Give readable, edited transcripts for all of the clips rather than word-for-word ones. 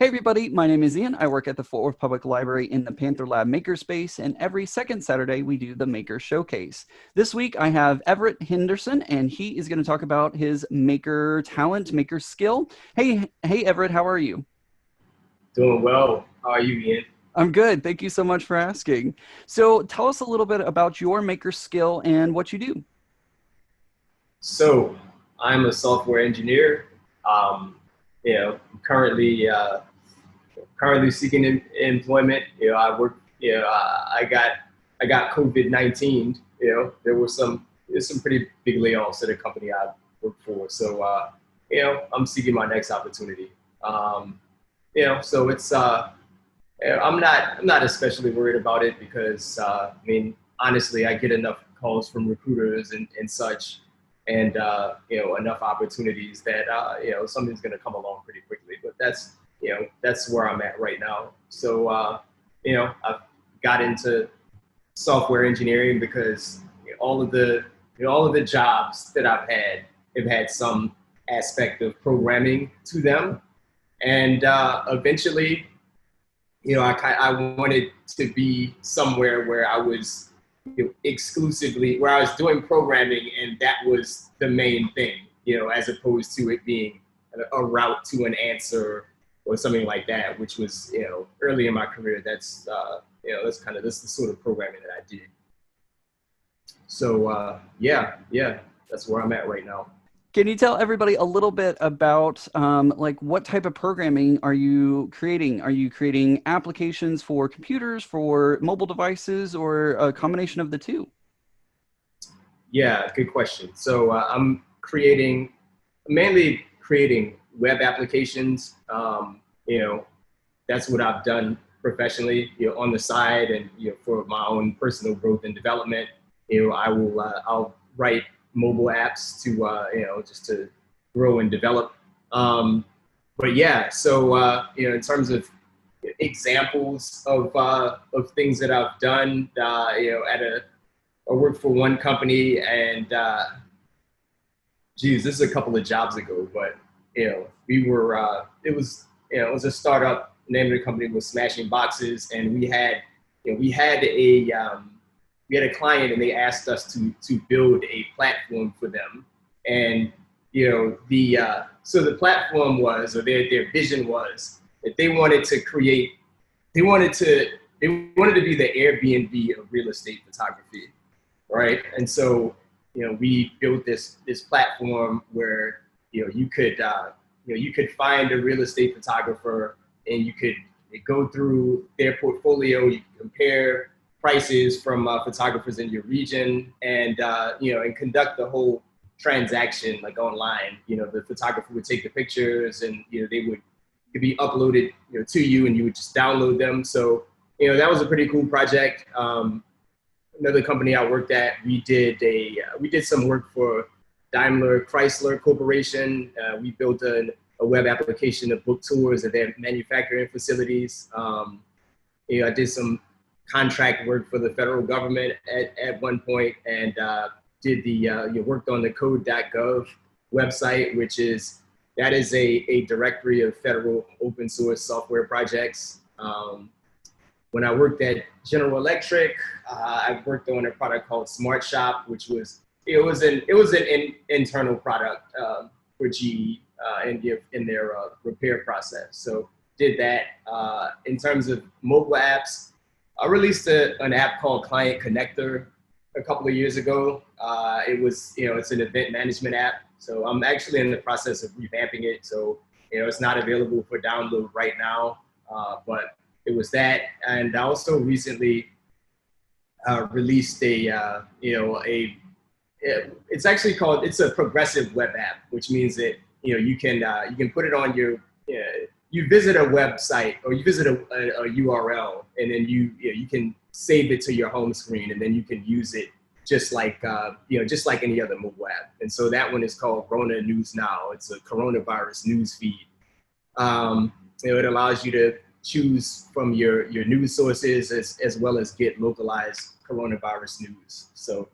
Hey everybody, my name is Ian. I work at the Fort Worth Public Library in the Panther Lab Makerspace, and every second Saturday we do the Maker Showcase. This week I have Everett Henderson, and he is going to talk about his maker talent, maker skill. Hey Everett, how are you? Doing well. How are you, Ian? I'm good. Thank you so much for asking. So tell us a little bit about your maker skill and what you do. So, I'm a software engineer. Um, currently seeking employment. I work. I got COVID-19. There's some pretty big layoffs at a company I work for. So, I'm seeking my next opportunity. Um, so I'm not especially worried about it because honestly, I get enough calls from recruiters and such, and enough opportunities that something's going to come along pretty quickly. But that's where I'm at right now. So I've got into software engineering because all of the jobs that I've had have had some aspect of programming to them, and eventually I wanted to be somewhere where I was exclusively where I was doing programming, and that was the main thing, as opposed to it being a route to an answer or something like that, which was early in my career. That's the sort of programming that I did. So yeah, that's where I'm at right now. Can you tell everybody a little bit about like what type of programming are you creating? Are you creating applications for computers, for mobile devices, or a combination of the two? Yeah, good question. So I'm mainly creating web applications. That's what I've done professionally, on the side, and for my own personal growth and development. I'll write mobile apps to just to grow and develop. Um, but yeah, so in terms of examples of things that I've done, I worked for one company, and geez, this is a couple of jobs ago, but we were it was a startup. The name of the company was Smashing Boxes, and we had a client, and they asked us to build a platform for them. And the platform was, or their vision was, that they wanted to they wanted to be the Airbnb of real estate photography, right? And so we built this platform where you could find a real estate photographer, and you could go through their portfolio. You can compare prices from photographers in your region, and and conduct the whole transaction like online. The photographer would take the pictures, and they would could be uploaded to you, and you would just download them. So that was a pretty cool project. Another company I worked at, we did some work for Daimler Chrysler Corporation. We built a web application to book tours of their manufacturing facilities. I did some contract work for the federal government at one point, and did the worked on the code.gov website, that is a directory of federal open source software projects. When I worked at General Electric, I worked on a product called Smart Shop, which was an internal product for GE in their repair process. So did that. In terms of mobile apps, I released an app called Client Connector a couple of years ago. It's an event management app. So I'm actually in the process of revamping it. So it's not available for download right now, but it was that. And I also recently released it's a progressive web app, which means that you can put it on you visit a website, or you visit a URL, and then you can save it to your home screen, and then you can use it just like any other mobile app. And so that one is called Rona News Now. It's a coronavirus news feed. It allows you to choose from your news sources, as well as get localized coronavirus news. So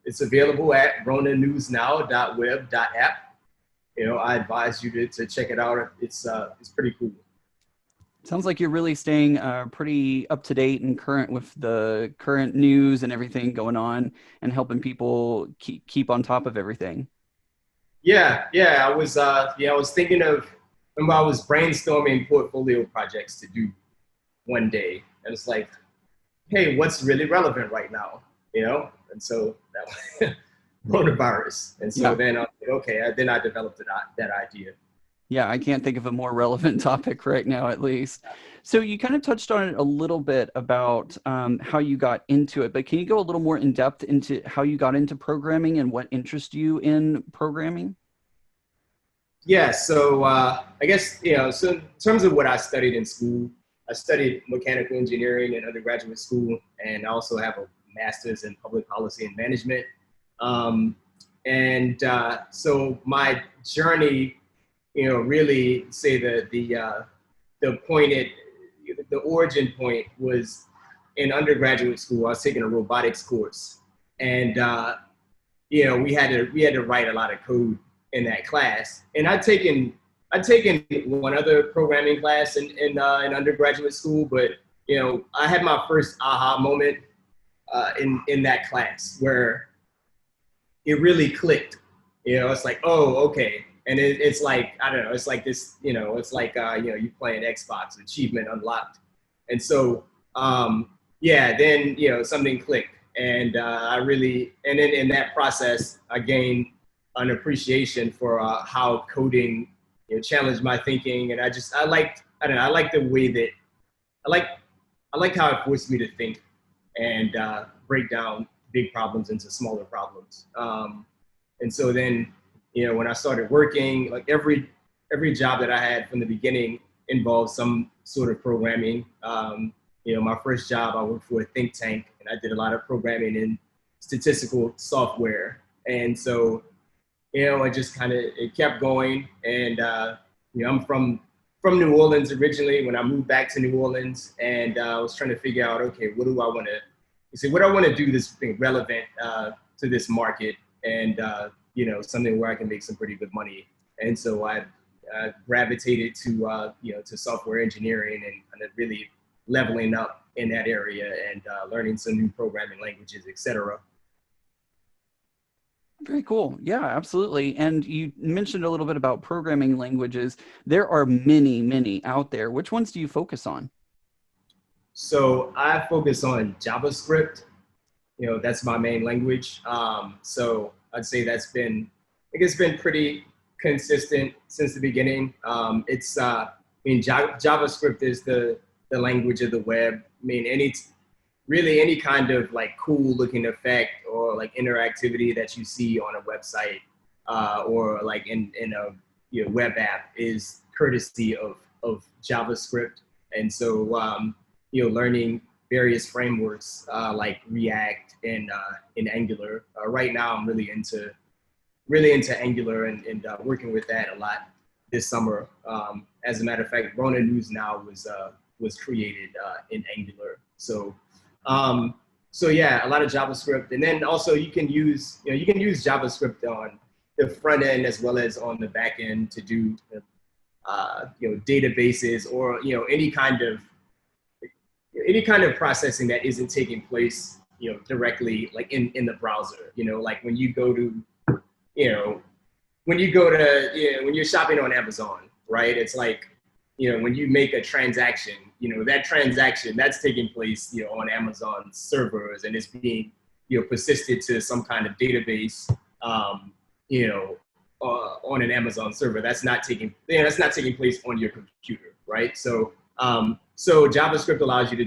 it's available at ronanewsnow.web.app. I advise you to check it out. It's pretty cool. Sounds like you're really staying pretty up to date and current with the current news and everything going on, and helping people keep on top of everything. Yeah, I was thinking of, remember I was brainstorming portfolio projects to do one day, and it's like, hey, what's really relevant right now, you know? And so that coronavirus, and so Yeah. then I was like, okay, then I developed that idea. Yeah, I can't think of a more relevant topic right now, at least. So you kind of touched on it a little bit about how you got into it, but can you go a little more in depth into how you got into programming and what interests you in programming? Yeah, so I guess, so in terms of what I studied in school, I studied mechanical engineering in undergraduate school, and I also have a master's in public policy and management. Um, and so my journey, really say the pointed, the origin point was in undergraduate school. I was taking a robotics course, and we had to write a lot of code in that class. And I'd taken one other programming class in undergraduate school, but I had my first aha moment in that class where it really clicked. It's like, oh, okay. And it's like, I don't know, it's like this, it's like, you playing Xbox, achievement unlocked. And so, yeah, then, something clicked. And and then in that process, I gained an appreciation for how coding, challenged my thinking. And I don't know, I like the way that, I like, I like how it forced me to think and break down big problems into smaller problems. And so then, when I started working, like every job that I had from the beginning involved some sort of programming. My first job, I worked for a think tank, and I did a lot of programming in statistical software. And so, it just kind of it kept going. And I'm from New Orleans originally. When I moved back to New Orleans, and I was trying to figure out, okay, what do I want to what I want to do this thing relevant to this market, and something where I can make some pretty good money. And so I gravitated to to software engineering and kind of really leveling up in that area and learning some new programming languages, etc. Very cool. Yeah, absolutely. And you mentioned a little bit about programming languages. There are many, many out there. Which ones do you focus on? So I focus on JavaScript. That's my main language. So I'd say it's been pretty consistent since the beginning. JavaScript is the language of the web. I mean, any kind of like cool looking effect or like interactivity that you see on a website or like in a web app is courtesy of JavaScript. And so, learning various frameworks like React and in Angular. Right now, I'm really into Angular and working with that a lot this summer. As a matter of fact, Rona News Now was created in Angular. So yeah, a lot of JavaScript, and then also you can use JavaScript on the front end as well as on the back end to do databases or any kind of processing that isn't taking place directly like in the browser. Like when you go to you know when you're shopping on Amazon, right? It's like when you make a transaction, that transaction that's taking place on Amazon servers, and it's being persisted to some kind of database on an Amazon server. That's not taking place on your computer, right? So JavaScript allows you to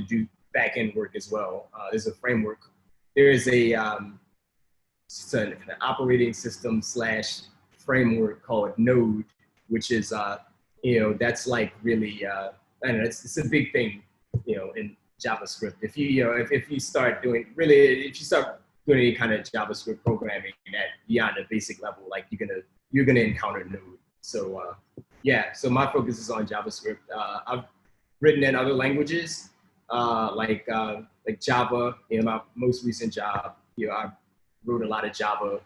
do back end work as well. There's a framework. There is it's an operating system / framework called Node, which is that's like really I don't know, it's a big thing in JavaScript. If you start doing any kind of JavaScript programming at beyond a basic level, like you're gonna encounter Node. So yeah, so my focus is on JavaScript. I've written in other languages like Java. My most recent job, I wrote a lot of Java,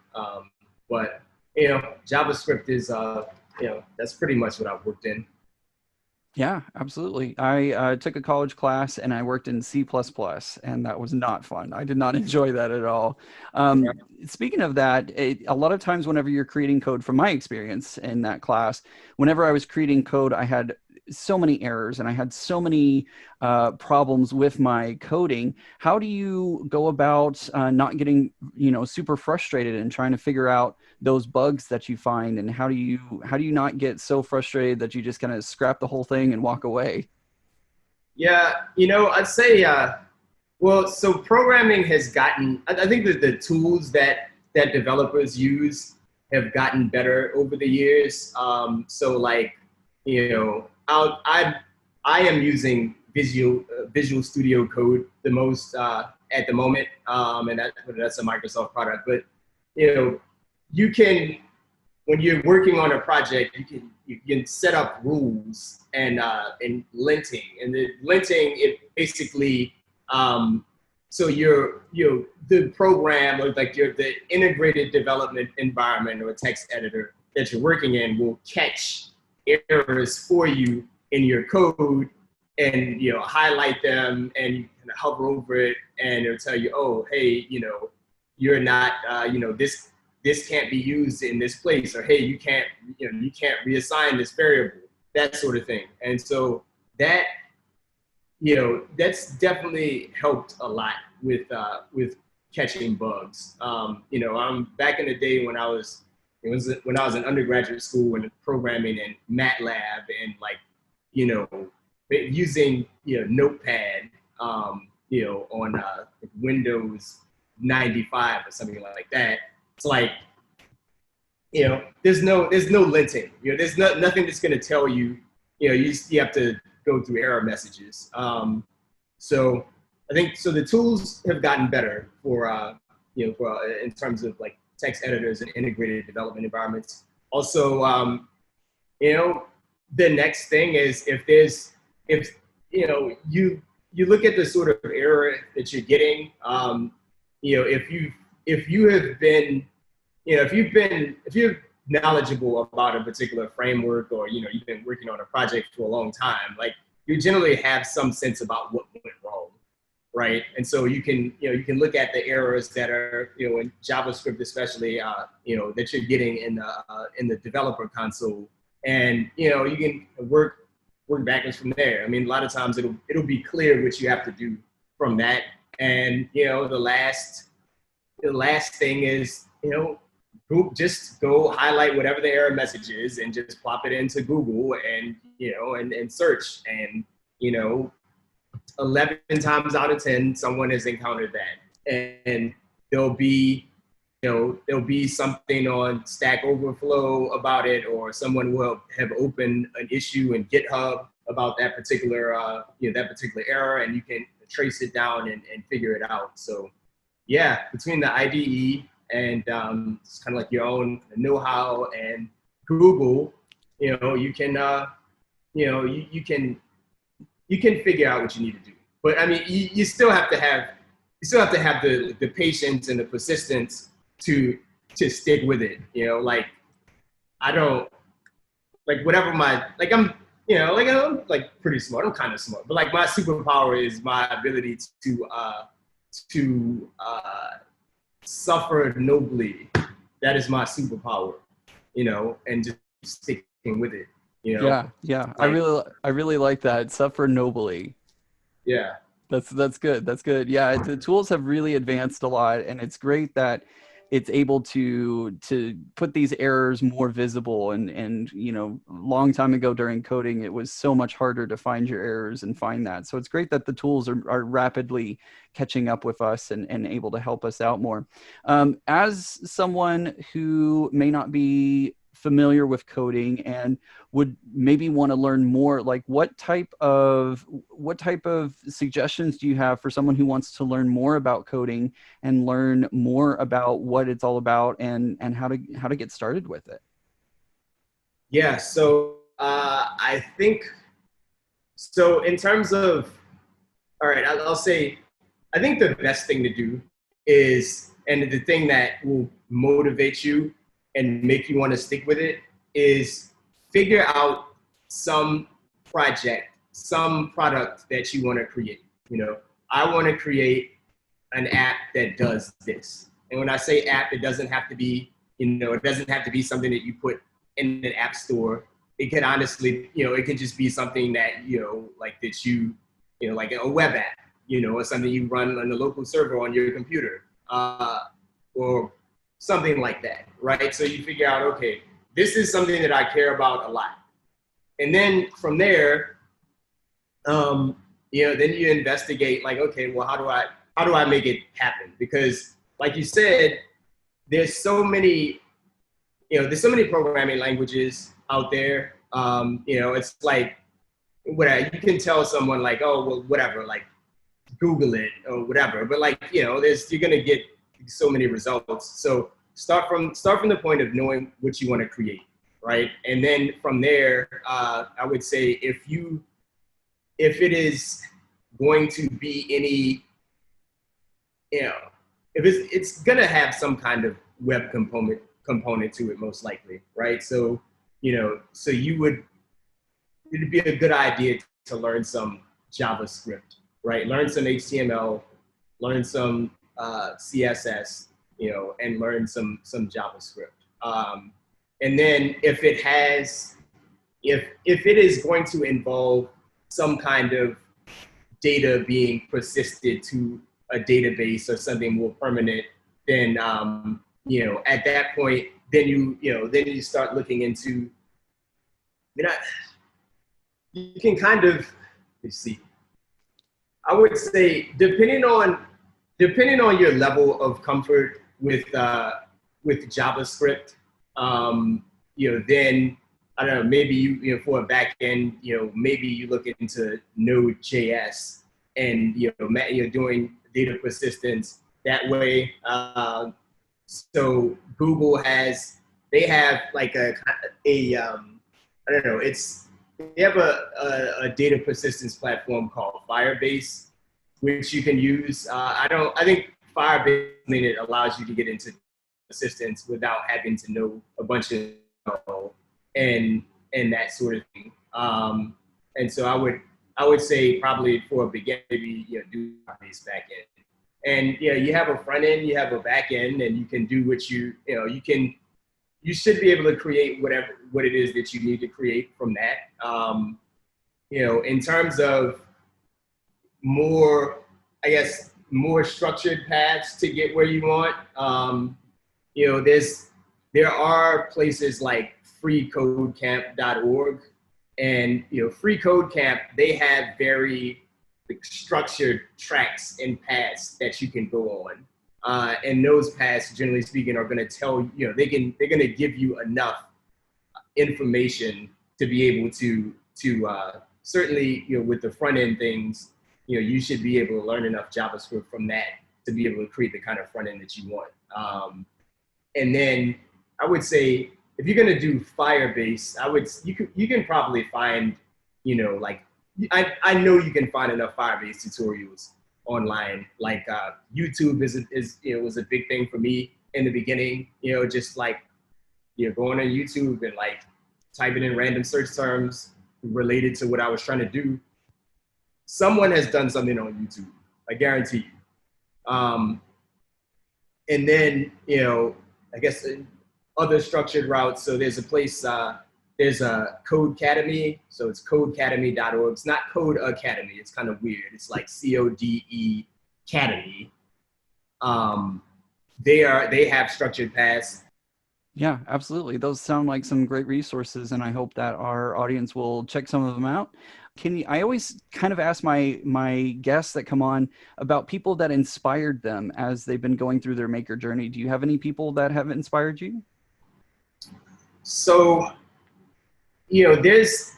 but JavaScript is that's pretty much what I've worked in. Yeah, absolutely. I took a college class and I worked in C++, and that was not fun. I did not enjoy that at all. Yeah. Speaking of that, a lot of times whenever you're creating code, from my experience in that class, whenever I was creating code, I had so many errors and I had so many problems with my coding. How do you go about not getting, super frustrated and trying to figure out those bugs that you find, and how do you not get so frustrated that you just kind of scrap the whole thing and walk away? Yeah, I'd say, well, so programming has gotten, I think that the tools that developers use have gotten better over the years. So like, I am using Visual Studio Code the most at the moment, and that's a Microsoft product. But you know, you can when you're working on a project, you can set up rules and linting. And the linting, it basically so the program, or like the integrated development environment or text editor that you're working in will catch errors for you in your code, and highlight them, and you can hover over it, and it'll tell you, oh, hey, you're not this can't be used in this place, or hey, you can't reassign this variable, that sort of thing. And so that that's definitely helped a lot with catching bugs. I'm back in the day when when I was in undergraduate school and programming in MATLAB, and like you know using Notepad, on Windows 95 or something like that. It's like there's no linting. There's nothing that's going to tell you. You have to go through error messages. So I think so. The tools have gotten better in terms of like text editors and integrated development environments. Also, you know, the next thing is, if you look at the sort of error that you're getting, if you have been if you're knowledgeable about a particular framework, or you've been working on a project for a long time, like you generally have some sense about what went wrong, right? And so you can look at the errors that are in JavaScript, especially that you're getting in the developer console, and you can work backwards from there. I mean, a lot of times it'll be clear what you have to do from that. And the last thing is, just go highlight whatever the error message is and just plop it into Google, and and search, and 11 times out of 10 someone has encountered that, and there'll be there'll be something on Stack Overflow about it, or someone will have opened an issue in GitHub about that particular error, and you can trace it down and figure it out. So yeah, between the IDE and it's kind of like your own know-how and Google, you can you can figure out what you need to do. But I mean, you still have to have the patience and the persistence to stick with it. Like I don't like whatever my like I'm like pretty smart. I'm kind of smart, but like my superpower is my ability to suffer nobly. That is my superpower, and just sticking with it. Yeah, yeah. I Like really like that. Suffer nobly. yeah, That's good. That's good. Yeah, the tools have really advanced a lot, and it's great that it's able to put these errors more visible. And a long time ago during coding, it was so much harder to find your errors and find that. So it's great that the tools are rapidly catching up with us and able to help us out more. As someone who may not be familiar with coding and would maybe want to learn more, like what type of suggestions do you have for someone who wants to learn more about coding and learn more about what it's all about, and how to get started with it? yeah. So I think so. In terms of, all right, I'll say, I think the best thing to do is, and the thing that will motivate you and make you want to stick with it, is figure out some project, some product that you want to create. You know, I want to create an app that does this. And when I say app, it doesn't have to be, you know, it doesn't have to be something that you put in an app store. It could honestly, you know, it could just be something that, you know, like that you know, like a web app, you know, or something you run on the local server on your computer, or something like that, right? So you figure out, okay, this is something that I care about a lot. And then from there, you know, then you investigate like, okay, well, how do I make it happen? Because like you said, there's so many programming languages out there. You know, it's like, whatever, you can tell someone like, oh, well, whatever, like Google it or whatever. But like, you know, you're going to get so many results. So start from the point of knowing what you want to create, right? And then from there, I would say if it is going to be any, you know, if it's going to have some kind of web component to it, most likely, right? So, you know, it'd be a good idea to learn some JavaScript, right? Learn some HTML, learn some CSS, you know, and learn some JavaScript. And then if it is going to involve some kind of data being persisted to a database or something more permanent, then you know, at that point, then you start looking into, you know, you can kind of, let's see, I would say depending on your level of comfort with JavaScript, you know, then I don't know, maybe you know, for a back end, you know, maybe you look into Node.js and you're doing data persistence that way. So Google they have like a I don't know, they have a data persistence platform called Firebase, which you can use. I think Firebase, I mean, it allows you to get into persistence without having to know a bunch of and that sort of thing. And so I would say probably for a beginner, maybe, you know, do Firebase back end. And you know, you have a front end, you have a back end, and you can do what you should be able to create what it is that you need to create from that. You know, in terms of more structured paths to get where you want, you know, there are places like freecodecamp.org, and you know, Free Code Camp, they have very structured tracks and paths that you can go on. And those paths, generally speaking, are going to tell you know, they're going to give you enough information to be able to certainly, you know, with the front end things, you know, you should be able to learn enough JavaScript from that to be able to create the kind of front end that you want. And then I would say if you're going to do Firebase, you can probably find, you know, like, I know you can find enough Firebase tutorials online. Like YouTube was a big thing for me in the beginning. You know, just like, you know, going on YouTube and like typing in random search terms related to what I was trying to do. Someone has done something on YouTube, I guarantee you. And then, you know, I guess other structured routes. So there's a place. There's a Code Academy, so it's codecademy.org. It's not Code Academy. It's kind of weird. It's like CODE Academy. They have structured paths. Yeah, absolutely. Those sound like some great resources, and I hope that our audience will check some of them out. I always kind of ask my guests that come on about people that inspired them as they've been going through their maker journey. Do you have any people that have inspired you? So, you know, there's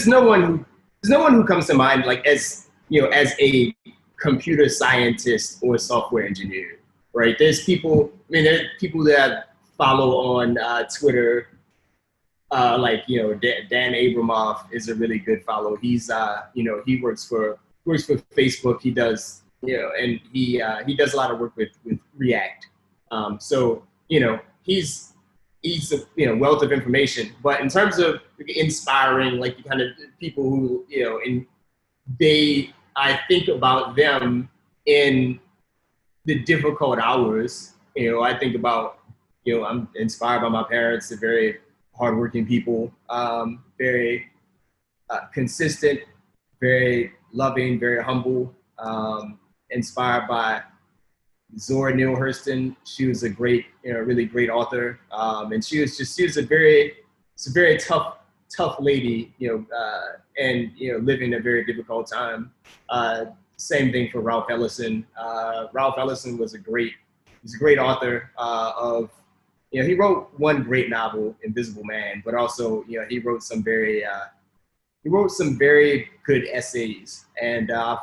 no one who comes to mind like as, you know, as a computer scientist or software engineer, right? There's people that I follow on Twitter, like, you know, Dan Abramoff is a really good follow. He's you know, he works for Facebook. He does, you know, and he does a lot of work with React. So, you know, he's eats of wealth of information. But in terms of inspiring, like kind of people who and I think about them in the difficult hours. I think about I'm inspired by my parents. They're very hardworking people, very consistent, very loving, very humble. Inspired by Zora Neale Hurston. She was a great, really great author, and she was a very tough lady, and living a very difficult time. Same thing for Ralph Ellison. Ralph Ellison was he's a great author of, he wrote one great novel, Invisible Man, but also, he wrote some very good essays, and I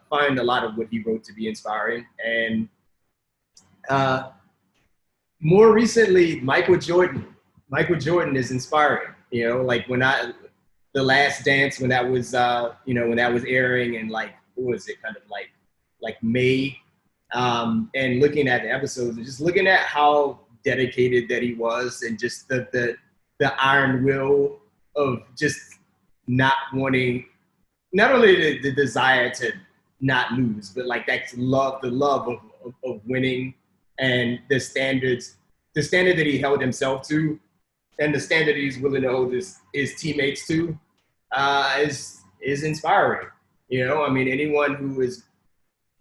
find a lot of what he wrote to be inspiring. And uh, more recently, Michael Jordan. Michael Jordan is inspiring. Like The Last Dance, when that was when that was airing, and like what was it, kind of like May, and looking at the episodes and just looking at how dedicated that he was, and just the iron will of just not wanting, not only the desire to not lose, but like that's the love of winning, and the standard that he held himself to, and the standard he's willing to hold his teammates to, is inspiring. I mean, anyone who is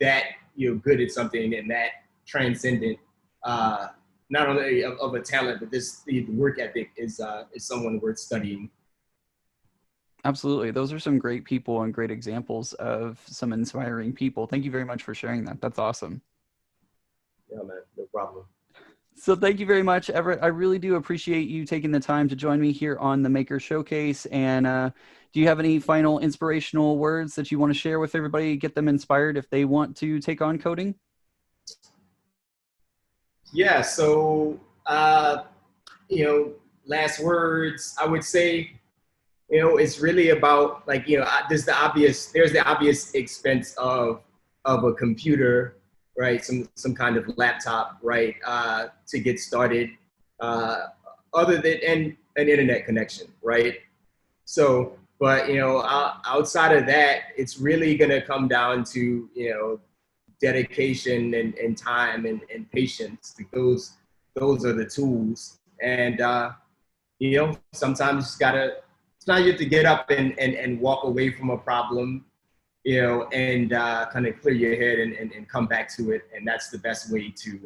that good at something and that transcendent, not only of a talent, but the work ethic is someone worth studying. Absolutely. Those are some great people and great examples of some inspiring people. Thank you very much for sharing that. That's awesome. Yeah, man, no problem. So thank you very much, Everett. I really do appreciate you taking the time to join me here on the Maker Showcase. And do you have any final inspirational words that you want to share with everybody, get them inspired if they want to take on coding? Yeah, so last words, I would say, it's really about, like, there's the obvious expense of a computer, right? Some kind of laptop, right? To get started, other than an internet connection, right? So, but outside of that, it's really gonna come down to dedication and time and patience. Those are the tools, and sometimes you just gotta. It's not you have to get up and walk away from a problem, and kind of clear your head and come back to it, and that's the best way to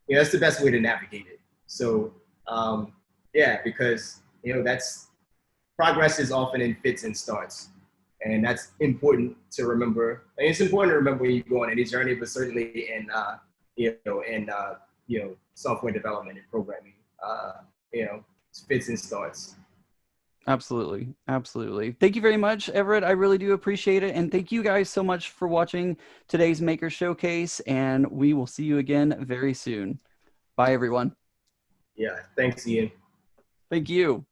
that's the best way to navigate it. So yeah, because that's progress is often in fits and starts, and that's important to remember. And it's important to remember when you go on any journey, but certainly in software development and programming, fits and starts. Absolutely. Absolutely. Thank you very much, Everett. I really do appreciate it. And thank you guys so much for watching today's Maker Showcase. And we will see you again very soon. Bye, everyone. Yeah, thanks, Ian. Thank you.